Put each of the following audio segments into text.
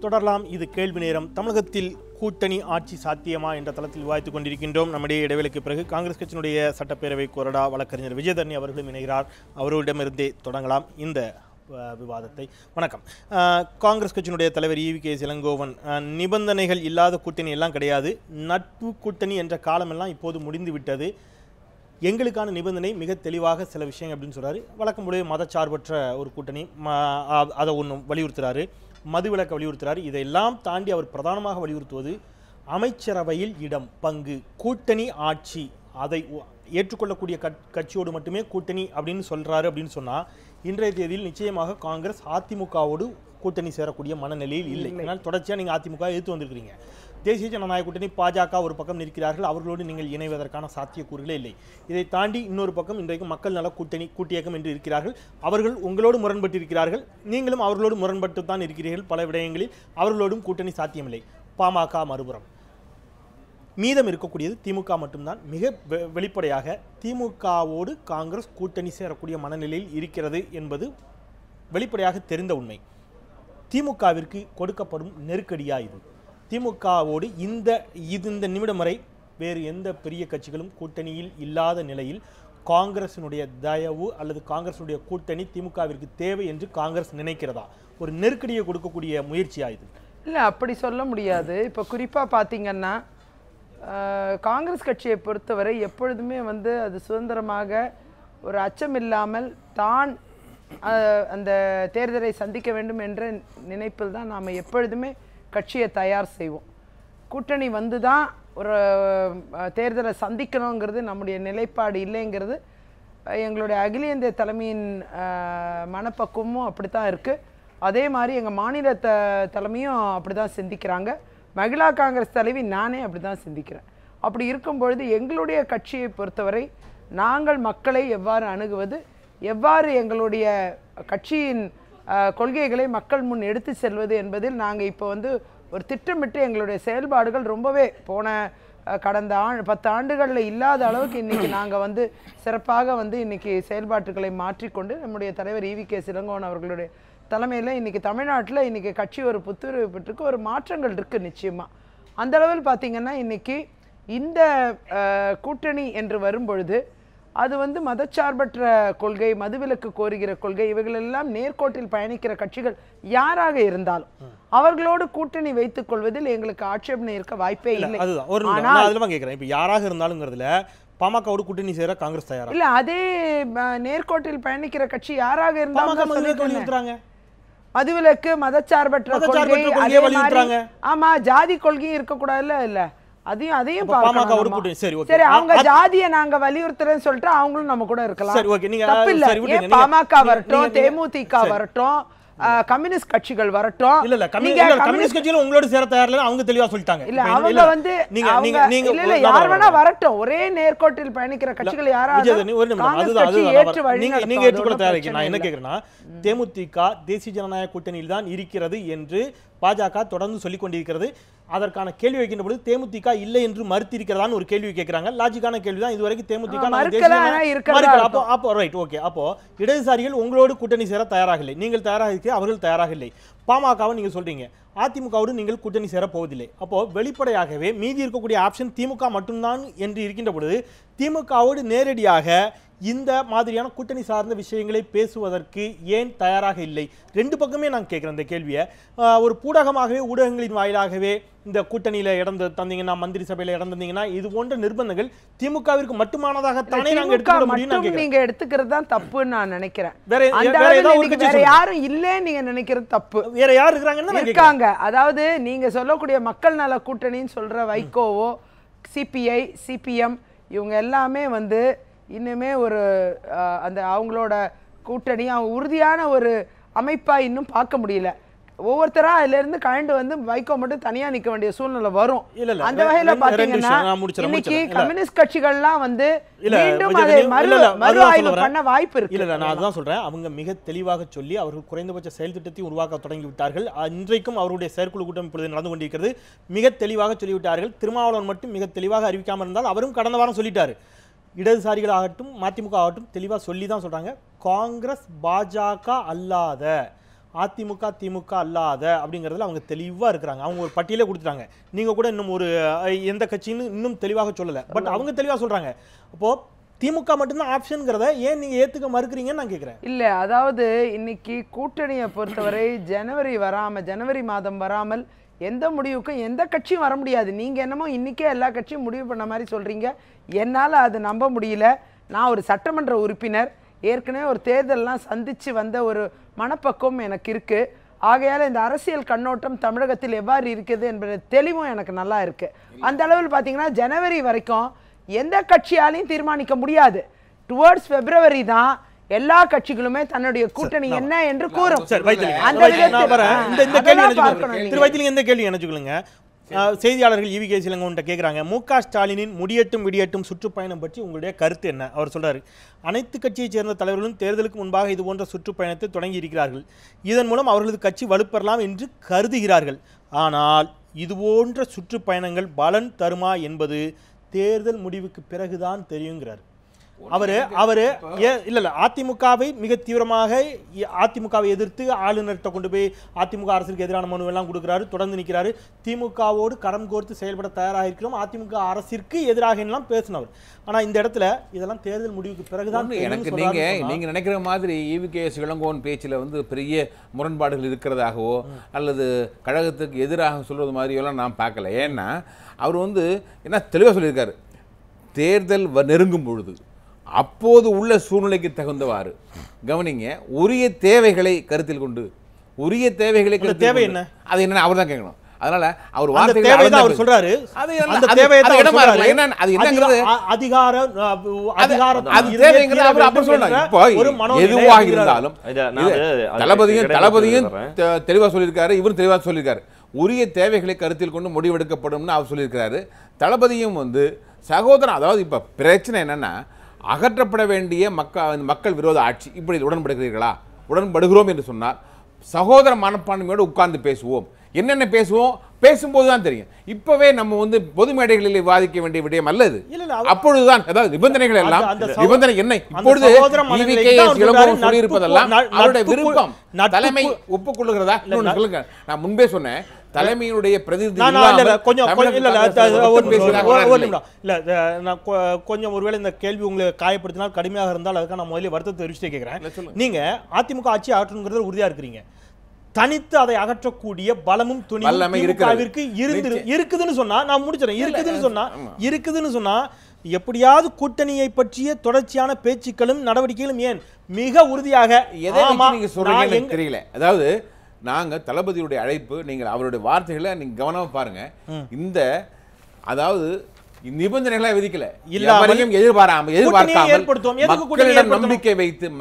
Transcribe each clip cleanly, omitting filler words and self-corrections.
தொடரலாம். இது கேள்வி நேரம். தமிழகத்தில் கூட்டணி ஆட்சி சாத்தியமா என்ற தளத்தில் விவாதித்துக் கொண்டிருக்கின்றோம். நம்முடைய இடைவெளிக்கு பிறகு காங்கிரஸ் கட்சியினுடைய சட்டப்பேரவை கொறடா வழக்கறிஞர் விஜயதரணி அவர்களும் இணைகிறார். அவர்களிடமிருந்தே தொடங்கலாம் இந்த விவாதத்தை. வணக்கம். காங்கிரஸ் கட்சியினுடைய தலைவர் EVK இளங்கோவன், நிபந்தனைகள் இல்லாத கூட்டணி எல்லாம் கிடையாது, நட்பு கூட்டணி என்ற காலமெல்லாம் இப்போது முடிந்து விட்டது, எங்களுக்கான நிபந்தனை மிக தெளிவாக சில விஷயங்கள் அப்படின்னு சொல்கிறாரு. வழக்கம் போல மதச்சார்பற்ற ஒரு கூட்டணி, அதை ஒன்றும் வலியுறுத்துகிறாரு, மதுவிலக்க வலியுறுத்துகிறார். இதையெல்லாம் தாண்டி அவர் பிரதானமாக வலியுறுத்துவது அமைச்சரவையில் இடம், பங்கு, கூட்டணி ஆட்சி, அதை ஏற்றுக்கொள்ளக்கூடிய கட்சியோடு மட்டுமே கூட்டணி அப்படின்னு சொல்கிறாரு. அப்படின்னு சொன்னால் இன்றைய தேதியில் நிச்சயமாக காங்கிரஸ் அதிமுகவோடு கூட்டணி சேரக்கூடிய மனநிலையில் இல்லை. அதனால் தொடர்ச்சியாக நீங்கள் அதிமுக எதிர்த்து வந்திருக்கிறீங்க. தேசிய ஜனநாயக கூட்டணி பாஜக ஒரு பக்கம் நிற்கிறார்கள், அவர்களோடு நீங்கள் இணைவதற்கான சாத்தியக்கூறுகளே இல்லை. இதை தாண்டி இன்னொரு பக்கம் இன்றைக்கு மக்கள் நல கூட்டியக்கம் என்று இருக்கிறார்கள், அவர்கள் உங்களோடு முரண்பட்டு இருக்கிறார்கள், நீங்களும் அவர்களோடு முரண்பட்டு தான் இருக்கிறீர்கள். பல விடயங்களில் அவர்களோடும் கூட்டணி சாத்தியமில்லை. பாமக மறுபுறம், மீதம் இருக்கக்கூடியது திமுக மட்டும்தான். மிக வெளிப்படையாக திமுகவோடு காங்கிரஸ் கூட்டணி சேரக்கூடிய மனநிலையில் இருக்கிறது என்பது வெளிப்படையாக தெரிந்த உண்மை. திமுகவிற்கு கொடுக்கப்படும் நெருக்கடியா இது? திமுகவோடு இந்த நிமிடம் வரை வேறு எந்த பெரிய கட்சிகளும் கூட்டணியில் இல்லாத நிலையில் காங்கிரசினுடைய தயவு அல்லது காங்கிரசினுடைய கூட்டணி திமுகவிற்கு தேவை என்று காங்கிரஸ் நினைக்கிறதா? ஒரு நெருக்கடியை கொடுக்கக்கூடிய முயற்சியா இது? இல்லை, அப்படி சொல்ல முடியாது. இப்போ குறிப்பாக பார்த்தீங்கன்னா காங்கிரஸ் கட்சியை பொறுத்தவரை எப்பொழுதுமே அது சுதந்திரமாக ஒரு அச்சம் இல்லாமல் தான் அந்த தேர்தலை சந்திக்க வேண்டும் என்ற நினைப்பில் தான் நாம் எப்பொழுதுமே கட்சியை தயார் செய்வோம். கூட்டணி தான் ஒரு தேர்தலை சந்திக்கணுங்கிறது நம்முடைய நிலைப்பாடு இல்லைங்கிறது எங்களுடைய அகில இந்திய தலைமையின் மனப்பக்குவமும் அப்படி தான் இருக்குது. அதே மாதிரி எங்கள் மாநில தலைமையும் அப்படி தான் சிந்திக்கிறாங்க. மகிழா காங்கிரஸ் தலைவி நானே அப்படி தான் சிந்திக்கிறேன். அப்படி இருக்கும் பொழுது எங்களுடைய கட்சியை பொறுத்தவரை நாங்கள் மக்களை எவ்வாறு அணுகுவது, எவ்வாறு எங்களுடைய கட்சியின் கொள்கைகளை மக்கள் முன் எடுத்து செல்வது என்பதில் நாங்கள் இப்போ ஒரு திட்டமிட்டு எங்களுடைய செயல்பாடுகள் ரொம்பவே கடந்த 10 ஆண்டுகளில் இல்லாத அளவுக்கு இன்றைக்கி நாங்கள் சிறப்பாக இன்றைக்கி செயல்பாட்டுகளை மாற்றிக்கொண்டு நம்முடைய தலைவர் EVK இளங்கோவன் அவர்களுடைய தலைமையில் இன்றைக்கி தமிழ்நாட்டில் இன்றைக்கி கட்சி ஒரு புத்துணர்வு பெற்றிருக்கு, ஒரு மாற்றங்கள் இருக்குது நிச்சயமாக. அந்த அளவில் பார்த்திங்கன்னா இன்றைக்கி இந்த கூட்டணி என்று வரும்பொழுது அது மதச்சார்பற்ற கொள்கை, மதுவிலக்கு கோருகிற கொள்கை, இவைகளெல்லாம் நேர்கோட்டில் பயணிக்கிற கட்சிகள் யாராக இருந்தாலும் அவர்களோடு கூட்டணி வைத்துக் கொள்வதில் எங்களுக்கு ஆட்சேபனை இருக்க வாய்ப்பே இல்லை. யாராக இருந்தாலும்ங்கிறதுல பாமகவோடு கூட்டணி சேர காங்கிரஸ் தயாரா இல்ல? அதே நேர்கோட்டில் பயணிக்கிற கட்சி யாராக இருந்தாலும் மதுவிலக்கு, மதச்சார்பற்ற கொள்கை, ஆமா, ஜாதி கொள்கையும் இருக்கக்கூடாதுல்ல. இல்ல, அதையும் சரி, அவங்க ஜாதியை நாங்க வலியுறுத்துறேன்னு சொல்லிட்டு அவங்களும் நம்ம கூட இருக்கலாம். பாமக வரட்டும், தேமுதிக வரட்டும், கம்யூனிஸ்ட் கட்சிகள் வரட்டும், கம்யூனிஸ்ட் கட்சிகள் உங்களோட சேர தயார் இல்ல, அவங்க தெளிவா சொல்லிட்டாங்க. இல்ல, அவங்க யார் வேணா வரட்டும், ஒரே நேர்கோட்டில் பயணிக்கிற கட்சிகள் யாராவது நீங்க ஏற்றுக்கொள்ள தயாரிக்க. நான் என்ன கேக்குறேன்னா, தேமுதிக தேசிய ஜனநாயக கூட்டணியில் தான் இருக்கிறது என்று பாஜக தொடர்ந்து சொல்லிக் கொண்டிருக்கிறது. அதற்கான கேள்வி வைக்கின்ற பொழுது தேமுதிக இல்லை என்று மறுத்திருக்கிறதான்னு ஒரு கேள்வி கேட்கிறாங்க. லாஜிக்கான கேள்விதான். இதுவரைக்கும் தேமுதிக அப்போ இடதுசாரிகள் உங்களோடு கூட்டணி சேர தயாராக இல்லை, நீங்கள் தயாராக இருக்க, அவர்கள் தயாராக இல்லை. பாமகவை நீங்க சொல்றீங்க, அதிமுகவோடு நீங்கள் கூட்டணி சேர போவதில்லை. அப்போ வெளிப்படையாகவே மீதி இருக்கக்கூடிய ஆப்ஷன் திமுக மட்டும்தான் என்று இருக்கின்ற பொழுது திமுகவோடு நேரடியாக இந்த மாதிரியான கூட்டணி சார்ந்த விஷயங்களை பேசுவதற்கு ஏன் தயாராக இல்லை? ரெண்டு பக்கமே நான் கேட்குறேன் இந்த கேள்வியை. ஒரு ஊடகமாகவே, ஊடகங்களின் வாயிலாகவே இந்த கூட்டணியில இடம் தந்தீங்கன்னா, மந்திரி சபையில இடம் தந்தீங்கன்னா, இது போன்ற நிர்பந்தங்கள் திமுகவிற்கு மட்டுமானதாகத்தானே நாங்க எடுத்துக்க முடியும். நீங்க எடுத்துக்கிறது தான் தப்புன்னு நான் நினைக்கிறேன். வேற யாரும் இல்லன்னு நீங்க நினைக்கிறது தப்பு. வேற யார் இருக்காங்கன்னு இருக்காங்க. அதாவது நீங்க சொல்லக்கூடிய மக்கள் நல கூட்டணின்னு சொல்ற வைகோவோ, CPI, CPM இவங்க எல்லாமே இன்னுமே ஒரு அவங்களோட கூட்டணி உறுதியான ஒரு அமைப்பா இன்னும் பார்க்க முடியல. ஒவ்வொருத்தரா அதுல இருந்து கழண்டு வைகோ மட்டும் தனியா நிக்க வேண்டிய சூழ்நிலை வரும். அந்த வகையில பாத்தீங்கன்னா இன்னைக்கு கம்யூனிஸ்ட் கட்சிகள்லாம் மீண்டும் அதை மறு ஆய்வு பண்ண வாய்ப்பு இருக்கு. இல்ல, நான் அதான் சொல்றேன். அவங்க மிக தெளிவாக சொல்லி அவர்கள் குறைந்தபட்ச செயல் திட்டத்தை உருவாக்க தொடங்கி விட்டார்கள். இன்றைக்கும் அவருடைய செயற்குழு கூட்டம் இப்பொழுது நடந்து கொண்டிருக்கிறது. மிக தெளிவாக சொல்லிவிட்டார்கள். திருமாவளவன் மட்டும் மிக தெளிவாக அறிவிக்காமல் இருந்தால் அவரும் கடந்த வாரம் சொல்லிட்டாரு. இடதுசாரிகள் ஆகட்டும், மதிமுக ஆகட்டும் தெளிவாக சொல்லி தான் சொல்றாங்க, காங்கிரஸ் பாஜக அல்லாத அதிமுக திமுக அல்லாத அப்படிங்கிறதுல அவங்க தெளிவாக இருக்கிறாங்க. அவங்க ஒரு பட்டியலே கொடுத்துட்டாங்க. நீங்கள் கூட இன்னும் ஒரு எந்த கட்சின்னு இன்னும் தெளிவாக சொல்லலை. பட் அவங்க தெளிவாக சொல்கிறாங்க. அப்போது திமுக மட்டும்தான் ஆப்ஷனுங்கிறத ஏன் நீங்கள் ஏற்றுக்க மறுக்கிறீங்கன்னு நான் கேட்குறேன். இல்லை, அதாவது இன்னைக்கு கூட்டணியை பொறுத்தவரை ஜனவரி மாதம் வராமல் எந்த முடிவுக்கும் எந்த கட்சியும் வர முடியாது. நீங்கள் என்னமோ இன்றைக்கே எல்லா கட்சியும் முடிவு பண்ண மாதிரி சொல்கிறீங்க. என்னால் அது நம்ப முடியல. நான் ஒரு சட்டமன்ற உறுப்பினர், ஏற்கனவே ஒரு தேர்தலெலாம் சந்தித்து வந்த ஒரு மனப்பக்குவம் எனக்கு இருக்குது. ஆகையால் இந்த அரசியல் கண்ணோட்டம் தமிழகத்தில் எவ்வாறு இருக்குது என்பது தெளிவும் எனக்கு நல்லா இருக்குது. அந்த அளவில் பார்த்தீங்கன்னா ஜனவரி வரைக்கும் எந்த கட்சியாலையும் தீர்மானிக்க முடியாது. டுவர்ட்ஸ் பிப்ரவரி தான் எல்லா கட்சிகளுமே தன்னுடைய கூட்டணி என்ன என்று கூறும். இந்த கேள்வி நினைச்சுக்கொள்ளுங்க. செய்தியாளர்கள் ஈவி கே சிலங்கோன்ட்ட கேட்குறாங்க, மு.க. ஸ்டாலினின் முடியட்டும் விடியட்டும் சுற்றுப்பயணம் பற்றி உங்களுடைய கருத்து என்ன? அவர் சொல்றாரு, அனைத்து கட்சியைச் சேர்ந்த தலைவர்களும் தேர்தலுக்கு முன்பாக இது போன்ற சுற்றுப்பயணத்தை தொடங்கி இருக்கிறார்கள். இதன் மூலம் அவர்களது கட்சி வலுப்பெறலாம் என்று கருதுகிறார்கள். ஆனால் இது போன்ற சுற்றுப்பயணங்கள் பலன் தருமா என்பது தேர்தல் முடிவுக்கு பிறகுதான் தெரியுங்கிறார். இல்ல அதிமுகவை மிக தீவிரமாக அதிமுகவை எதிர்த்து ஆளுநர்கிட்ட கொண்டு போய் அதிமுக அரசுக்கு எதிரான மனு எல்லாம் கொடுக்கிறாரு, தொடர்ந்து நிற்கிறாரு. திமுகவோடு கரம் கோர்த்து செயல்பட தயாராக இருக்கிறோம், அதிமுக அரசிற்கு எதிராக எல்லாம் பேசினவர். ஆனா இந்த இடத்துல இதெல்லாம் தேர்தல் முடிவுக்கு பிறகுதான் எனக்கு நீங்க நினைக்கிற மாதிரி ஈவி.கே.எஸ். இளங்கோவன் பேச்சில் முறைய முரண்பாடுகள் இருக்கிறதாகவோ அல்லது கழகத்துக்கு எதிராக சொல்றது மாதிரியெல்லாம் நான் பார்க்கல. ஏன்னா அவர் என்ன தெளிவாக சொல்லியிருக்காரு, தேர்தல் நெருங்கும் பொழுது அப்போது உள்ள சூழ்நிலைக்கு தகுந்தவாறு கவனிங்க, உரிய தேவைகளை கருத்தில் கொண்டு உரிய தேவைகளை தேவை என்ன அது என்ன அவர் தான் கேட்கணும். அதனால அவர் அவர் சொல்றாரு எதுவாக இருந்தாலும் தளபதியும் தெளிவா சொல்லியிருக்காரு, இவரும் தெளிவா சொல்லியிருக்காரு, உரிய தேவைகளை கருத்தில் கொண்டு முடிவெடுக்கப்படும் அவர் சொல்லியிருக்கிறாரு. தளபதியும் சகோதரன், அதாவது இப்ப பிரச்சனை என்னன்னா, அகற்றப்பட வேண்டிய மக்கள் விரோத ஆட்சி, இப்படி உடன்படுகிறீர்களா? உடன்படுகிறோம் என்று சொன்னால் சகோதர மனப்பான்மையோடு உட்கார்ந்து பேசுவோம். என்னென்ன பேசுவோம், பேசும்போதுதான் தெரியும். இப்பவே நம்ம பொது மேடைகளில் விவாதிக்க வேண்டிய விடயம் அல்லது. அப்பொழுதுதான் அதாவது நிபந்தனைகள் எல்லாம் நிபந்தனை என்ன இப்பொழுது சொல்லியிருப்பதெல்லாம் அவருடைய விருப்பம். தலைமை ஒப்புக்கொள்ளுகிறதா? நான் முன்பே சொன்னேன், தலைமையினுடைய பிரதிநிதி கொஞ்சம் ஒருவேளை இந்த கேள்வி உங்களை காயப்படுத்தினால் கடுமையாக இருந்தால் அதுக்காக நான் முதல்ல வருத்தத்தை தெரிவிச்சுட்டே கேட்கிறேன். நீங்க அதிமுக ஆட்சி ஆற்றணுங்கிறது உறுதியா இருக்கிறீங்க. தனித்து அதை அகற்றக்கூடிய பலமும் துணிவும் இருக்குதுன்னு சொன்னா நான் முடிச்சிடறேன். இருக்குதுன்னு சொன்னா எப்படியாவது கூட்டணியை பற்றிய தொடர்ச்சியான பேச்சுக்களும் நடவடிக்கைகளும் ஏன் மிக உறுதியாக தெரியல. அதாவது நாங்க தளபதியுடைய அழைப்பு, நீங்கள் அவருடைய வார்த்தைகளை நீங்க கவனமா பாருங்க. இந்த அதாவது நிபந்தனைகளை விதிக்கல,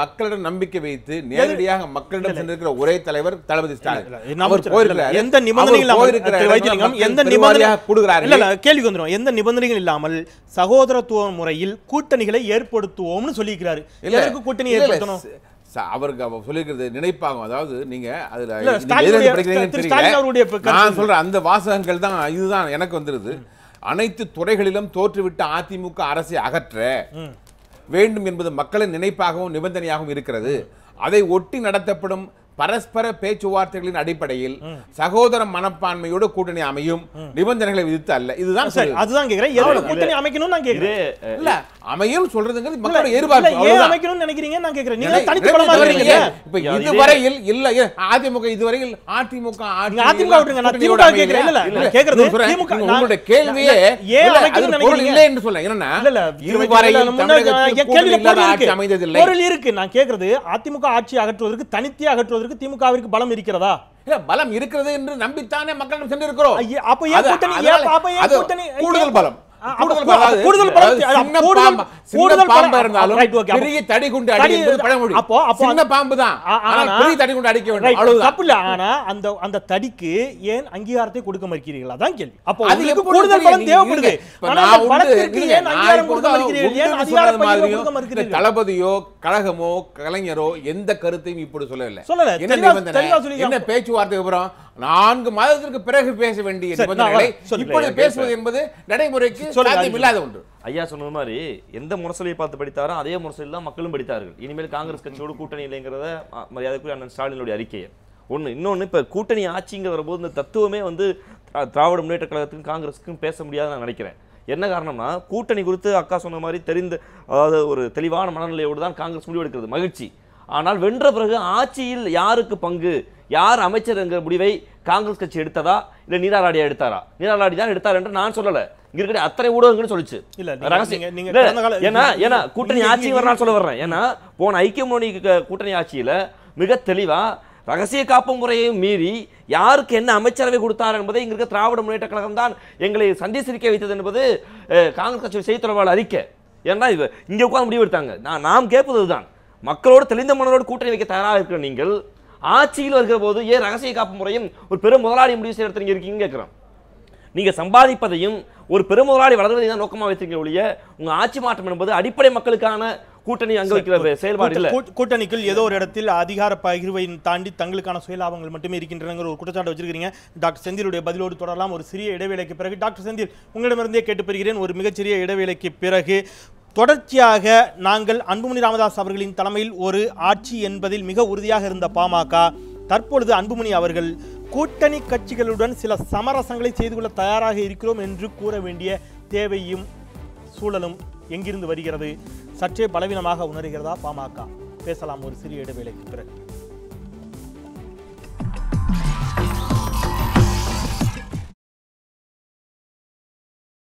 மக்களிடம் நம்பிக்கை வைத்து நேரடியாக மக்களிடம் சென்றிருக்கிற ஒரே தலைவர் தளபதி ஸ்டாலின். அவர் போயிருக்கிறார். எந்த நிபந்தனைகள் இல்லாமல் சகோதரத்துவ முறையில் கூட்டணிகளை ஏற்படுத்துவோம்னு சொல்லியிருக்கிறாரு. கூட்டணி ஏற்படுத்தணும் அவருக்கு சொல்லிருக்கிறது நினைப்பாகும். அதாவது நீங்க அதுல நான் சொல்ற அந்த வாசகங்கள் தான் இதுதான் எனக்கு வந்துருது. அனைத்து துறைகளிலும் தோற்றுவிட்ட அதிமுக அரசை அகற்ற வேண்டும் என்பது மக்களின் நினைப்பாகவும் நிபந்தனையாகவும் இருக்கிறது. அதை ஒட்டி நடத்தப்படும் பரஸ்பர பேச்சுவார்த்தைகளின் அடிப்படையில் சகோதர மனப்பான்மையோடு கூட்டணி அமையும், நிபந்தனைகளை விதித்து அல்ல. இதுதான் சரி. அதுதான் கேக்குறேன். கூட்டணி அமைக்கணும் நான் கேக்குறேன். இல்ல அமையும் சொல்றதுங்கிறது மக்களோட எதிர்பார்ப்பு. ஏன் அமைக்கணும் நினைக்கிறீங்க நான் கேக்குறேன். நீங்க தனித்து பலமா இருக்கீங்க. இப்ப இதுவரையில் இல்ல அதிமுக இதுவரையில் அதிமுக விட்டுங்க. நான் திமுக கேக்குறேன். இல்ல கேக்குறது திமுக. உங்களுடைய கேள்வியே ஏன் அமைக்கணும் நினைக்கிறீங்க இல்ல என்று சொல்ல. என்னன்னா இதுவரையில் தமிழகத்தில் கூட்டணி ஆட்சி அமைந்ததில்லை. பொருள் இருக்கு. நான் கேக்குறது அதிமுக ஆட்சி அகற்றுவதற்கு தனித்தே அகற்றுவதற்கு திமுகவிற்கு பலம் இருக்கிறதா? பலம் இருக்கிறது என்று நம்பித்தானே மக்களிடம் சென்றிருக்கிறோம். அப்ப ஏன் கூட்டணி கூடுதல் பலம் அந்த தடிக்கு ஏன் அங்கீகாரத்தை கொடுக்க மறுக்கிறீர்கள்? அதான் கேள்வி. அப்போ கூடுதல் பலம் தேவைப்படுது. தளபதியோ கழகமோ கலைஞரோ எந்த கருத்தையும் இப்படி சொல்லவில்லை. என்ன பேச்சுவார்த்தை அப்புறம் 4 மாதத்திற்கு பிறகு பேச வேண்டிய நிபந்தனைகளை இப்பொழுது பேசுவது என்பது நடைமுறைக்கு சாத்தியமில்லாத ஒன்று. ஐயா சொன்ன மாதிரி எந்த முரசொலியை பார்த்து படித்தாரோ அதே முரசொலியில் தான் மக்களும் படித்தார்கள். இனிமேல் காங்கிரஸ் கட்சியோடு கூட்டணி இல்லைங்கிறத மரியாதைக்குரிய அண்ணன் ஸ்டாலினுடைய அறிக்கையை ஒன்று. இன்னொன்று, இப்போ கூட்டணி ஆட்சிங்கிற வரும்போது இந்த தத்துவமே வந்து திராவிட முன்னேற்ற கழகத்துக்கும் காங்கிரஸுக்கும் பேச முடியாதுன்னு நான் நினைக்கிறேன். என்ன காரணம்னா, கூட்டணி குறித்து அக்கா சொன்ன மாதிரி தெரிந்த, அதாவது ஒரு தெளிவான மனநிலையோடு தான் காங்கிரஸ் முடிவெடுக்கிறது, மகிழ்ச்சி. ஆனால் வென்ற பிறகு ஆட்சியில் யாருக்கு பங்கு, யார் அமைச்சர் என்கிற முடிவை காங்கிரஸ் கட்சி எடுத்ததா இல்லை நீராளாடியா எடுத்தாரா? நீராளாடி தான் எடுத்தார் என்று நான் சொல்லலை, இங்க இருக்கிற அத்தனை ஊடகங்கள் சொல்லிச்சு. ஏன்னா கூட்டணி ஆட்சி வரலாம் சொல்ல வர்றேன். ஏன்னா போன ஐக்கிய முன்னணி கூட்டணி ஆட்சியில மிக தெளிவா ரகசிய காப்பு முறையையும் மீறி யாருக்கு என்ன அமைச்சரவை கொடுத்தார் என்பதை இங்க இருக்க திராவிட முன்னேற்ற கழகம் தான் எங்களை சந்தி சிரிக்க வைத்தது என்பது காங்கிரஸ் கட்சி செய்தி தொடர்பாளர் அறிக்கை. ஏன்னா இங்க உட்கார்ந்து முடிவு எடுத்தாங்க. நாம் கேட்பதுதான், மக்களோடு தெளிந்த மனதோடு கூட்டணி வைக்க தயாராக இருக்கிற நீங்கள் ஆட்சியில் வருகிற போது ஏன் ரகசிய காப்பு முறையும் ஒரு பெரும் முதலாளி முடிவு செய்ய இடத்துல இருக்கீங்க கேட்கிறோம். நீங்க சம்பாதிப்பதையும் ஒரு பெரும் முதலாளி வளர்வதை தான் நோக்கமாக வைத்திருக்க ஒழிய உங்க ஆட்சி மாற்றம் என்பது அடிப்படை மக்களுக்கான கூட்டணி அங்க வைக்கிற செயல்பாடு இல்ல. கூட்டணிக்குள் ஏதோ ஒரு இடத்தில் அதிகார பகிர்வை தாண்டி தங்களுக்கான சுயலாபங்கள் மட்டுமே இருக்கின்றன ஒரு குற்றச்சாட்டு வச்சிருக்கீங்க. டாக்டர் செந்திலுடைய பதிலோடு தொடரலாம் ஒரு சிறிய இடைவேளைக்கு பிறகு. டாக்டர் செந்தில், உங்களிடமிருந்தே கேட்டு பெறுகிறேன். ஒரு மிகச்சிறிய இடைவேளைக்கு பிறகு தொடர்ச்சியாக நாங்கள் அன்புமணி ராமதாஸ் அவர்களின் தலைமையில் ஒரு ஆட்சி என்பதில் மிக உறுதியாக இருந்த பாமக தற்பொழுது அன்புமணி அவர்கள் கூட்டணி கட்சிகளுடன் சில சமரசங்களை செய்து கொள்ள தயாராக இருக்கிறோம் என்று கூற வேண்டிய தேவையும் சூழலும் எங்கிருந்து வருகிறது? சற்றே பலவீனமாக உணர்கிறதா பாமக? பேசலாம் ஒரு சிறிய இடைவேளைக்கு பிறகு.